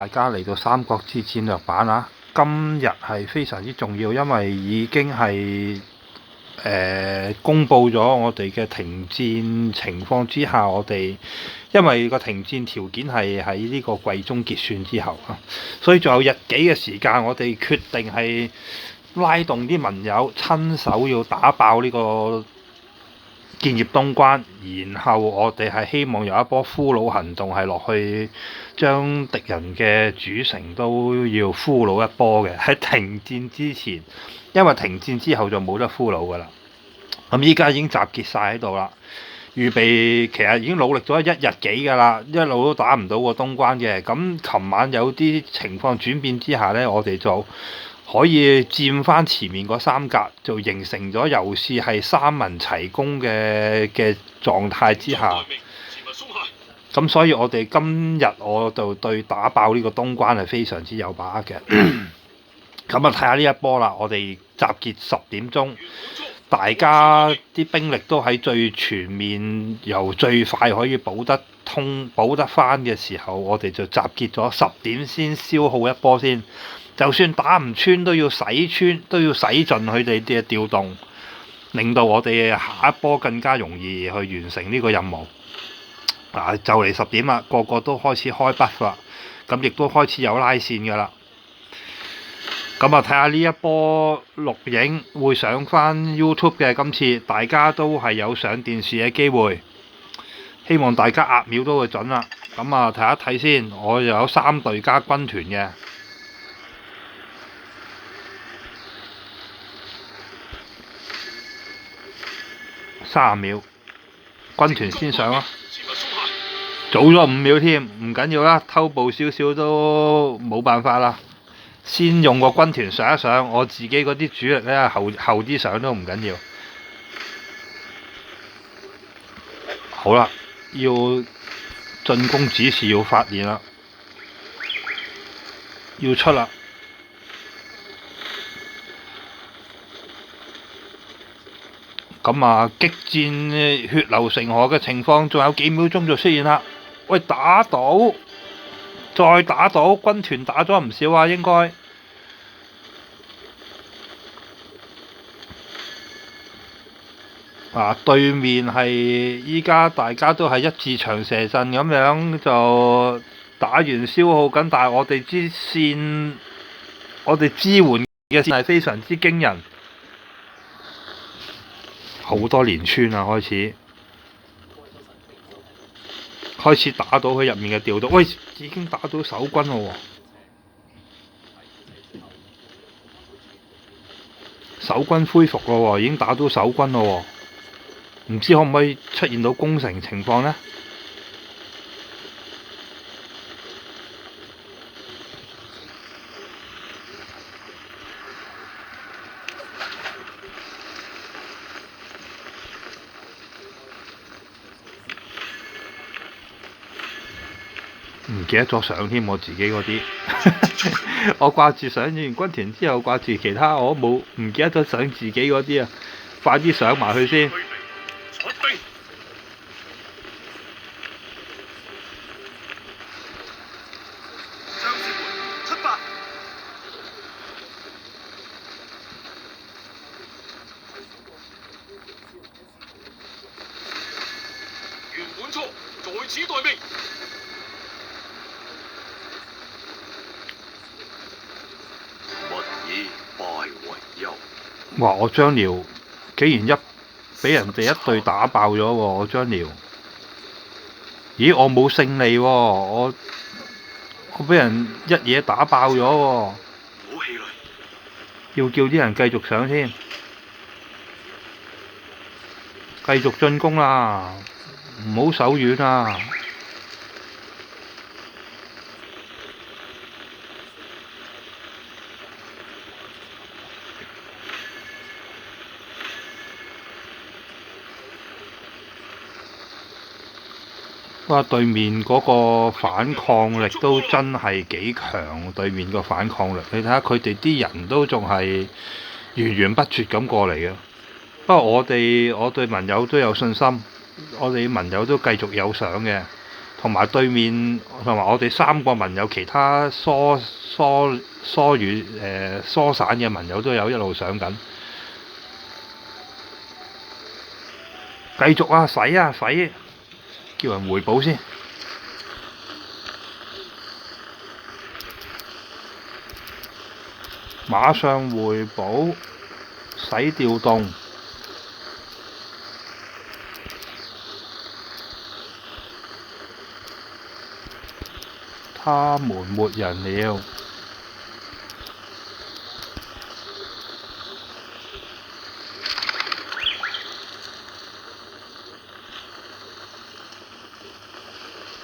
大家嚟到三國志戰略版啊！今日係非常之重要，因為已經係公佈咗我哋嘅停戰情況之下，我哋因為個停戰條件係喺呢個季中結算之後啊，所以仲有日幾嘅時間，我哋決定係拉動啲盟友親手要打爆呢個建業東關，然後我哋係希望有一波俘虜行動係落去，將敵人嘅主城都要俘虜一波嘅。喺停戰之前，因為停戰之後就冇得俘虜㗎啦。咁依家已經集結晒喺度啦，預備其實已經努力咗一日幾㗎啦，一路都打唔到個東關嘅。咁琴晚有啲情況轉變之下呢，我哋就可以佔翻前面嗰三格，就形成咗又是係三盟齊攻嘅狀態之下。咁所以我哋今日我就對打爆呢個東關係非常之有把握嘅。咁啊睇下呢一波啦，我哋集結10點鐘，大家啲兵力都喺最全面，由最快可以補得翻嘅時候，我哋就集結咗10點先消耗一波先。就算打唔穿都要洗盡佢哋嘅調動，令到我哋下一波更加容易去完成呢個任務。就嚟10點啦，個個都開始開筆啦，咁亦都開始有拉線㗎啦。咁啊睇下呢一波錄影會上翻 YouTube 嘅，今次大家都係有上電視嘅機會，希望大家壓秒都會準啦。咁啊睇一睇先，我又有3隊加軍團嘅。30秒，軍團先上啊！早咗5秒添，唔緊要啦，偷步少少都冇辦法啦。先用個軍團上一上，我自己嗰啲主力咧後啲上都唔緊要。好啦，要進攻指示要發現啦，要出啦。咁啊，激戰血流成河嘅情況，仲有幾秒鐘就出現啦。喂，打到，再打到，軍團打咗唔少啊，應該。對面係依家大家都係一字長蛇陣咁樣，就打完消耗緊，但係我哋支援嘅線係非常之驚人。好多連穿啊！開始打到佢入面嘅調度，喂，已經打到守軍咯喎！守軍恢復咯喎，已經打到守軍咯喎，唔知可唔可以出現到攻城情況呢？唔記得咗上添，我自己嗰啲，我掛住上完軍團之後，掛住其他，我唔記得咗上自己嗰啲啊！快啲上埋去先。袁本初在此待命。哇！我張遼竟然俾人哋一隊打爆咗喎！我張遼，咦？我冇勝利喎！我俾人一嘢打爆咗喎！要叫啲人繼續上先，繼續進攻啦！唔好手軟啊！哇！對面嗰個反抗力都真係幾強，對面個反抗力，你睇下佢哋啲人都仲係源源不絕咁過嚟嘅。不過我對盟友都有信心，我哋盟友都繼續有上嘅，同埋對面同埋我哋3個盟友，其他疏遠疏散嘅盟友都有一路上緊。繼續啊，洗啊洗，叫人回補先。馬上回補，使調動。他們沒人了。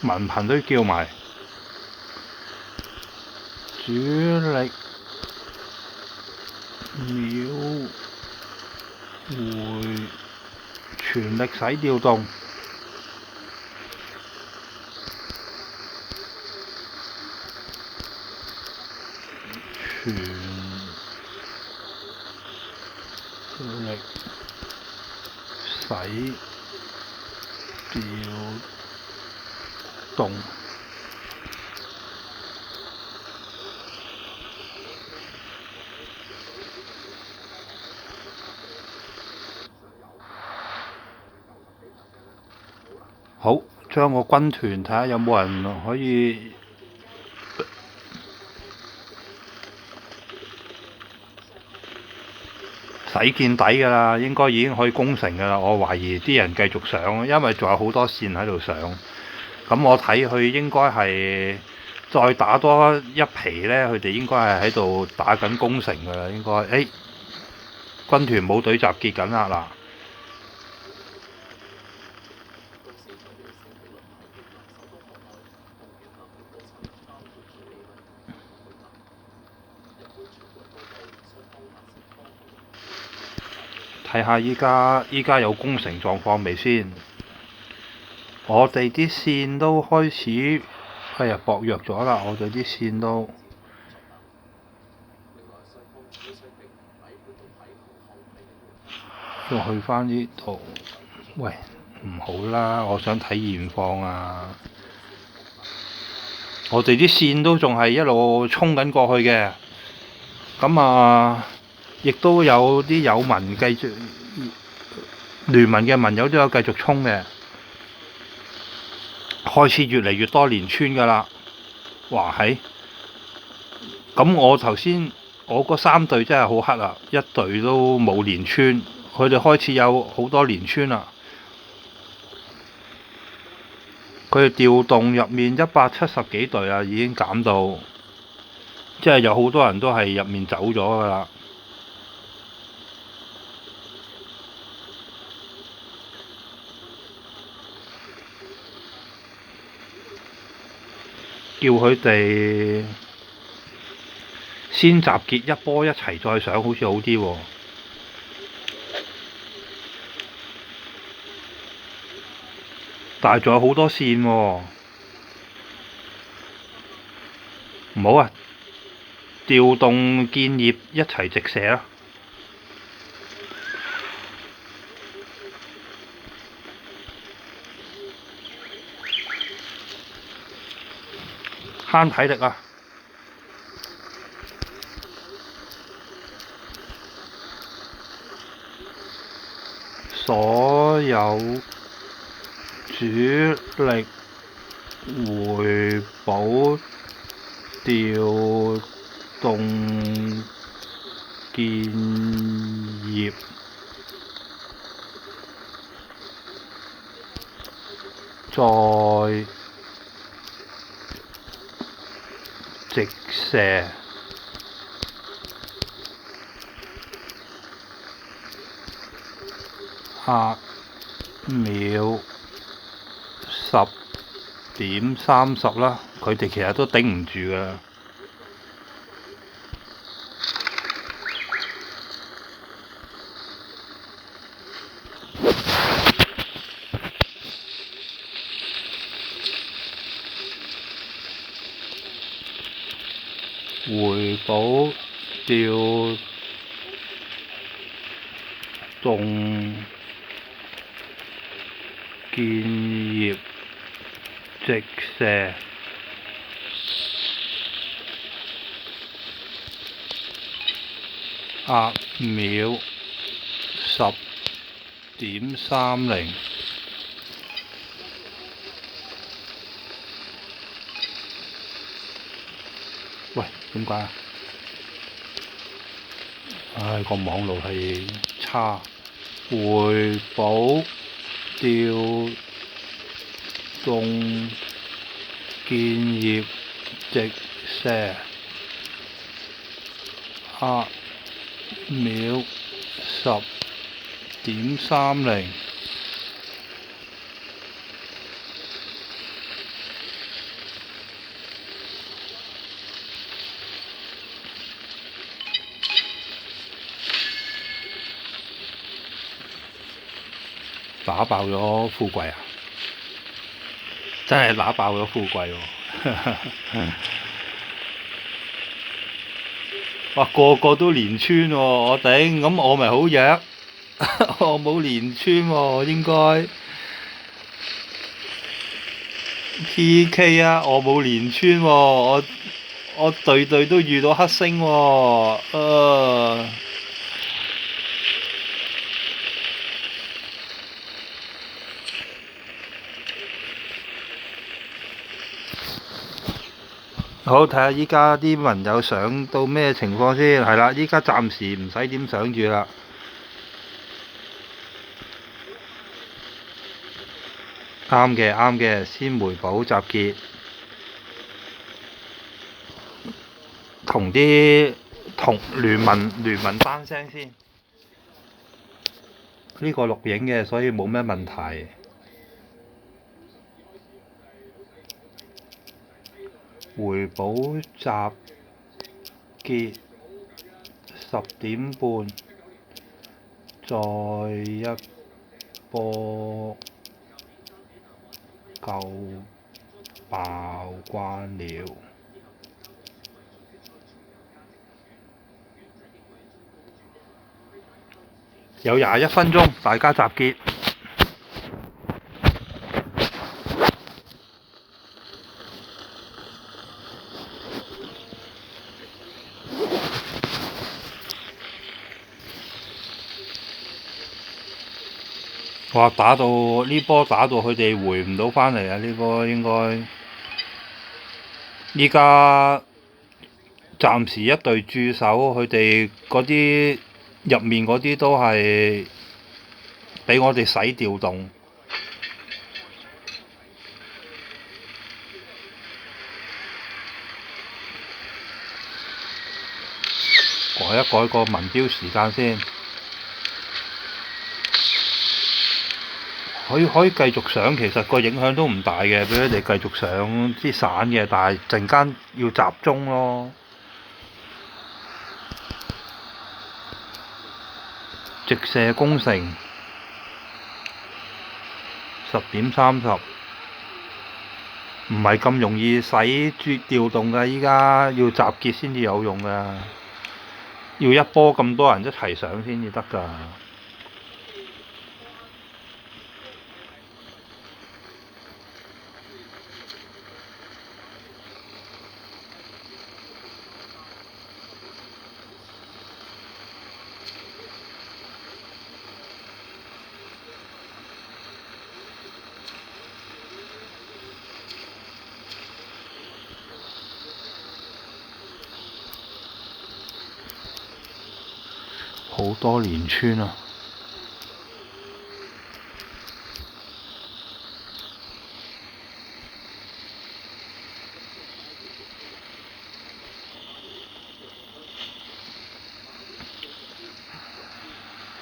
文憑都叫埋，主力秒回，全力使調動。全力使調動。好，將個軍團睇下有冇人可以洗見底㗎啦，應該已經可以攻城㗎啦。我懷疑啲人繼續上，因為仲有好多線喺度上。咁我睇佢應該係再打多一皮呢，佢哋應該係喺度打緊攻城㗎啦。應該，軍團冇隊集結緊啦嗱。睇下依家有攻城狀況未先？我哋啲線都開始薄弱咗啦，我哋啲線都要去返呢度。喂，唔好啦，我想睇現況啊！我哋啲線都仲係一路衝緊過去嘅，咁啊，亦都有啲友盟繼續聯盟嘅盟友都有繼續衝嘅，開始越嚟越多連穿㗎啦。哇係！咁我頭先我嗰3隊真係好黑啊，一隊都冇連穿，佢哋開始有好多連穿啦。佢哋調動入面170幾隊啊，已經減到，即係有好多人都係入面走咗㗎啦。叫佢哋先集結一波一齊再上，好似好啲喎。但係仲有好多線喎，唔好啊！調動建業一齊直射啦！慳體力啊！所有主力回補調動建業，再直射8秒10.30啦，佢哋其實都頂唔住㗎。回補調動建業直射壓秒10.30。喂，點解啊？唉，個網路係差。回補調動建業直射壓秒10.30。打爆咗富貴啊！真係打爆咗富貴喎！哇，個個都連穿喎，我頂，咁我咪好弱，我冇連穿喎，應該 PK 啊！我冇連穿喎，我隊隊都遇到黑星喎，好，睇下依家啲文友上到咩情況先，係啦，依家暫時唔使點上住啦。啱嘅，啱嘅，先回補集結，同聯盟單聲先。呢個錄影嘅，所以冇咩問題。回補集結10點半，再一波夠爆關了。有21分鐘，大家集結。哇！呢波打到佢哋回唔到返嚟啊！呢波應該依家暫時一隊駐守，佢哋嗰啲入面嗰啲都係俾我哋使調動。改一改個文標時間先。可以繼續上，其實個影響都唔大嘅，俾佢哋繼續上啲散嘅，但係陣間要集中咯。直射攻城10.30，唔係咁容易使調動㗎，依家要集結先至有用㗎，要一波咁多人一齊上先至得㗎。好多連穿啊！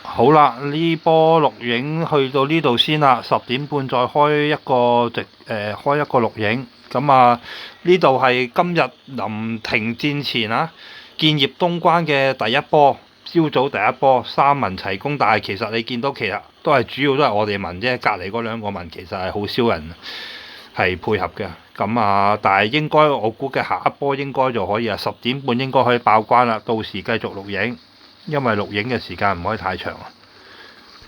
好啦，呢波錄影去到呢度先啦，10點半再開一個錄影。咁啊，呢度係今日臨停戰前啊，建業東關嘅第一波。朝早第一波三民齊攻，但係其實你見到其實都係主要都係我哋民啫，隔離嗰兩個民其實係好少人係配合嘅。咁啊，但係應該我估計下一波應該就可以啊，10點半應該可以爆關啦。到時繼續錄影，因為錄影嘅時間唔可以太長啊。